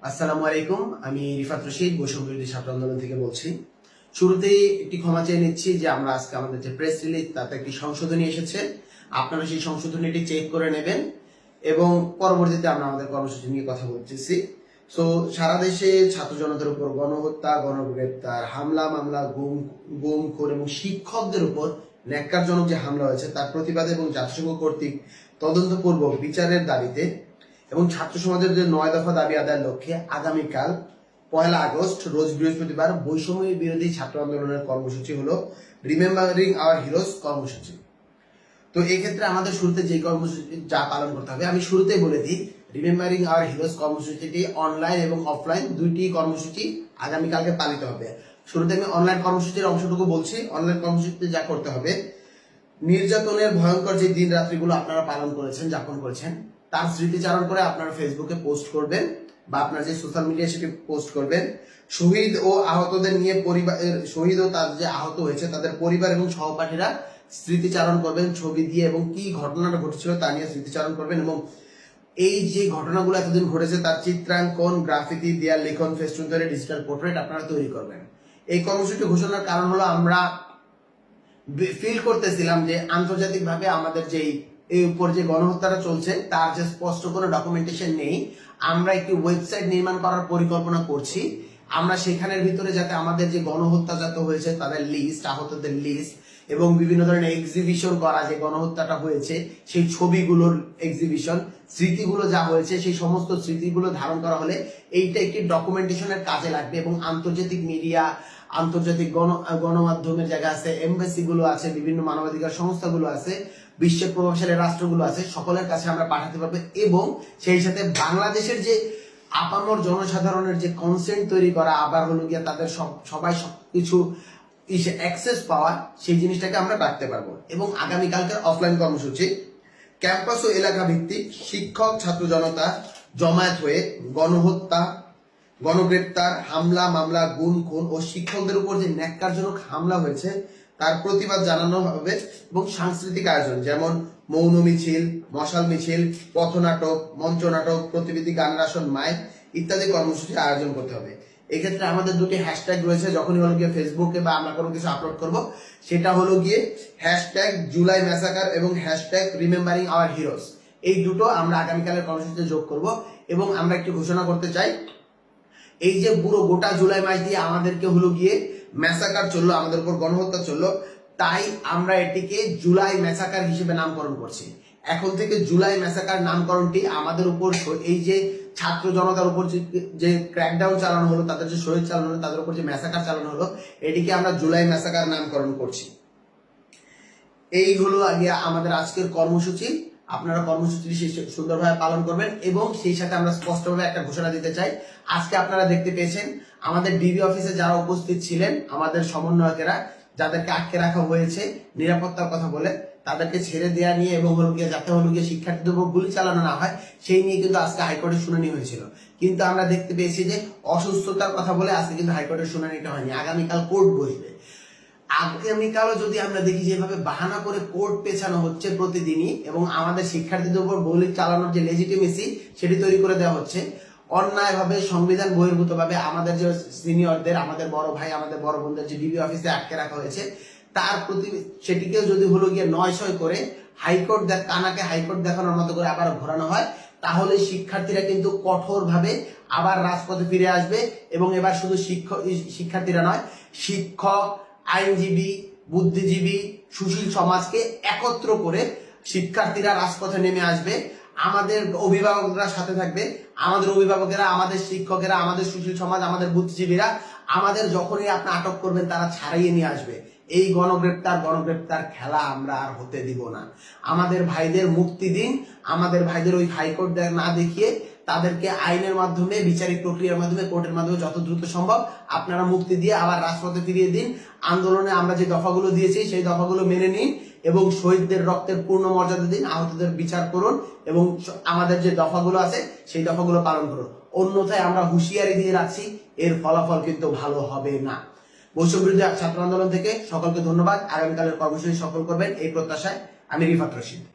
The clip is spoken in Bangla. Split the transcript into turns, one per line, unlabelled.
আসসালামু আলাইকুম। আমি রিফাত রশিদ বৈষম্য বিরোধী ছাত্র আন্দোলন থেকে বলছি। শুরুতেই একটি ক্ষমা চেয়ে নিচ্ছি যে আমরা আজকে আমাদের যে প্রেস রিলিজ তাতে একটি সংশোধনী এসেছে। আপনারা সেই সংশোধনীটি চেক করে নেবেন এবং পরবর্তীতে আমরা আমাদের কর্মসূচি নিয়ে কথা বলতেছি। সারা দেশে ছাত্র জনতার উপর গণহত্যা, গণগ্রেপ্তার, হামলা মামলা, গুম খুন এবং শিক্ষকদের উপর ন্যাক্কারজনক যে হামলা হয়েছে তার প্রতিবাদে এবং জাতিসংঘ কর্তৃক তদন্তপূর্বক বিচারের দাবিতে এবং ছাত্র সমাজের যে 9 দফা দাবি আদায়ের লক্ষ্যে আগামীকাল 1 আগস্ট রোজ বৃহস্পতিবার বৈষম্য বিরোধী ছাত্র আন্দোলনের কর্মসূচি হলো রিমেম্বারিং আওয়ার হিরোজ কর্মসূচি। তো এই ক্ষেত্রে আমাদের শুরুতে যে কর্মসূচি যা পালন করতে হবে আমি শুরুতেই বলে দিই, রিমেম্বারিং আওয়ার হিরোজ কর্মসূচিটি অনলাইন এবং অফলাইন দুইটি কর্মসূচি আগামীকালকে পালিত হবে। শুরুতে আমি অনলাইন কর্মসূচির অংশটুকু বলছি। অনলাইন কর্মসূচিতে যা করতে হবে, নির্যাতনের ভয়ঙ্কর যে দিন রাত্রিগুলো আপনারা পালন করেছেন, যাপন করেছেন, তার স্মৃতিচারণ করে আপনারা ফেসবুকে পোস্ট করবেন বা আপনার যে সোশ্যাল মিডিয়া সেটি পোস্ট করবেন। শহীদ ও আহতদের নিয়ে শহীদ ও তার যে আহত হয়েছে তাদের পরিবার এবং সহপাঠীরা স্মৃতিচারণ করবেন ছবি দিয়ে, এবং কি ঘটনাটা ঘটেছিল তা নিয়ে স্মৃতিচারণ করবেন। এবং এই যে ঘটনাগুলো এতদিন ঘটেছে তার চিত্রাঙ্কন, গ্রাফিতি, দেয়াল লিখন, ফেস্টুন তৈরি, ডিজিটাল পোর্ট্রেট আপনারা তৈরি করবেন। এই কর্মসূচি ঘোষণার কারণ হলো আমরা ফিল করতেছিলাম যে আন্তর্জাতিকভাবে আমাদের যেই এই উপর যে গণহত্যাটা চলছে তার যে স্পষ্ট কোনো ডকুমেন্টেশন নেই। আমরা একটি ওয়েবসাইট নির্মাণ করার পরিকল্পনা করছি। আমরা সেখানের ভিতরে যাতে আমাদের যে গণহত্যা যত হয়েছে তাদের লিস্ট, আহতদের লিস্ট এবং বিভিন্ন ধরনের এক্সিবিশন করা, যে গণহত্যাটা হয়েছে সেই ছবিগুলোর এক্সিবিশন, স্মৃতিগুলো যা হয়েছে সেই সমস্ত স্মৃতিগুলো ধারণ করা হলে এইটা একটি ডকুমেন্টেশনের কাজে লাগবে। এবং আন্তর্জাতিক মিডিয়া, আন্তর্জাতিক গণমাধ্যমের জায়গা আছে, এমবাসি গুলো আছে, বিভিন্ন মানবাধিকার সংস্থাগুলো আছে, বিশ্বের প্রভাবশালী রাষ্ট্রগুলো আছে, সকলের কাছে আমরা পাঠাতে পারবো। এবং সেই সাথে বাংলাদেশের যে আপামর জনসাধারণের যে কনসেন্ট তৈরি করা, আবার হলো গিয়া তাদের সবাই সবকিছু অ্যাক্সেস পাওয়া, সেই জিনিসটাকে আমরা রাখতে পারবো। এবং আগামীকালকের অফলাইন কর্মসূচি ক্যাম্পাস ও এলাকা ভিত্তিক শিক্ষক ছাত্র জনতা জমায়েত হয়ে গণহত্যা, গণগ্রেপ্তার, হামলা মামলা, গুম খুন ও শিক্ষকদের উপর যে ন্যাক্কারজনক হামলা হয়েছে তার প্রতিবাদ জানানো হবে। এবং সাংস্কৃতিক আয়োজন যেমন মৌন মিছিল, মশাল মিছিল, পথনাটক, মঞ্চনাটক, প্রতিবেদী গানের আসন, মাইক ইত্যাদি কর্মসূচি আয়োজন করতে হবে। এক্ষেত্রে আমাদের দুটি হ্যাশট্যাগ রয়েছে। যখনই হলো গিয়ে ফেসবুকে বা আমরা কোনো কিছু আপলোড করব, সেটা হলো গিয়ে হ্যাশট্যাগ জুলাই ম্যাসাকার এবং হ্যাশট্যাগ রিমেম্বারিং আওয়ার হিরোজ। এই দুটো আমরা আগামীকালের কর্মসূচিতে যোগ করব। এবং আমরা একটি ঘোষণা করতে চাই, এই যে পুরো গোটা জুলাই মাস দিয়ে আমাদেরকে হলো গিয়ে ম্যাসাকার চললো, আমাদের উপর গণহত্যা চললো, তাই আমরা এটিকে জুলাই ম্যাসাকার হিসেবে নামকরণ করছি। এখন থেকে জুলাই ম্যাসাকার নামকরণটি আমাদের উপর, এই যে ছাত্র জনতার উপর যে ক্র্যাকডাউন চালানো হলো, তাদের যে শহীদ চালানো হলো, তাদের উপর যে ম্যাসাকার চালানো হলো, এটিকে আমরা জুলাই ম্যাসাকার নামকরণ করছি। এই হলো আগে আমাদের আজকের কর্মসূচি। আপনারা কর্মসূচিটি সুন্দরভাবে পালন করবেন। এবং সেই সাথে আমরা স্পষ্টভাবে একটা ঘোষণা দিতে চাই, আজকে আপনারা দেখতে পেয়েছেন আমাদের ডিবি অফিসে যারা উপস্থিত ছিলেন, আমাদের সমন্বয়কেরা যাদেরকে আটকে রাখা হয়েছে নিরাপত্তার কথা বলে, তাদেরকে ছেড়ে দেওয়া নিয়ে এবং হলো গিয়ে যাতে হলো গিয়ে শিক্ষার্থীদের উপর গুলি চালানো না হয় সেই নিয়ে কিন্তু আজকে হাইকোর্টে শুনানি হয়েছিল। কিন্তু আমরা দেখতে পেয়েছি যে অসুস্থতার কথা বলে আজকে কিন্তু হাইকোর্টের শুনানিটা হয়নি। আগামীকাল কোর্ট বসবে। আগামীকালও যদি আমরা দেখি যেভাবে বাহানা করে কোর্ট পেছানো হচ্ছে প্রতিদিনই, এবং আমাদের শিক্ষার্থীদের উপর গুলি চালানোর যে লেজিটিমেসি সেটি তৈরি করে দেওয়া হচ্ছে অন্যায়ভাবে, সংবিধান বহির্ভূতভাবে, আমাদের যে সিনিয়রদের, আমাদের বড় ভাই, আমাদের বড় বোনদের যে ডিবি অফিসে আটকে রাখা হয়েছে তার প্রতি সেটিকেও যদি হলো গিয়ে 9 করে হাইকোর্ট কানাকে হাইকোর্ট দেখানোর মতো করে আবার ঘোরানো হয়, তাহলে শিক্ষার্থীরা কিন্তু কঠোরভাবে আবার রাজপথে ফিরে আসবে। এবং এবার শুধু শিক্ষার্থীরা নয়, শিক্ষক, আইনজীবী, বুদ্ধিজীবী, সুশীল সমাজকে একত্র করে শিক্ষার্থীরা রাজপথে নেমে আসবে। আমাদের অভিভাবকরা সাথে থাকবে, আমাদের অভিভাবকেরা, আমাদের শিক্ষকেরা, আমাদের সুশীল সমাজ, আমাদের বুদ্ধিজীবীরা আমাদের যখনই আপনি আটক করবেন তারা ছাড়িয়ে নিয়ে আসবে। এই গণগ্রেপ্তার খেলা আমরা আর হতে দিব না। আমাদের ভাইদের মুক্তি দিন। আমাদের ভাইদের ওই হাইকোর্ট না দেখিয়ে তাদেরকে আইনের মাধ্যমে, বিচারিক প্রক্রিয়ার মাধ্যমে, কোর্টের মাধ্যমে যত দ্রুত সম্ভব আপনারা মুক্তি দিয়ে আবার রাজপথে ফিরিয়ে দিন। আন্দোলনে আমরা যে দফাগুলো দিয়েছি সেই দফাগুলো মেনে নিন এবং শহীদদের রক্তের পূর্ণ মর্যাদা দিন, আহতদের বিচার করুন এবং আমাদের যে দফাগুলো আছে সেই দফাগুলো পালন করুন। অন্যথায় আমরা হুঁশিয়ারি দিয়ে রাখছি, এর ফলাফল কিন্তু ভালো হবে না। বৈষম্য বিরোধী ছাত্র আন্দোলন থেকে সকলকে ধন্যবাদ। আগামীকালের কর্মসূচি সফল করবেন এই প্রত্যাশায় আমি রিফাত রশিদ।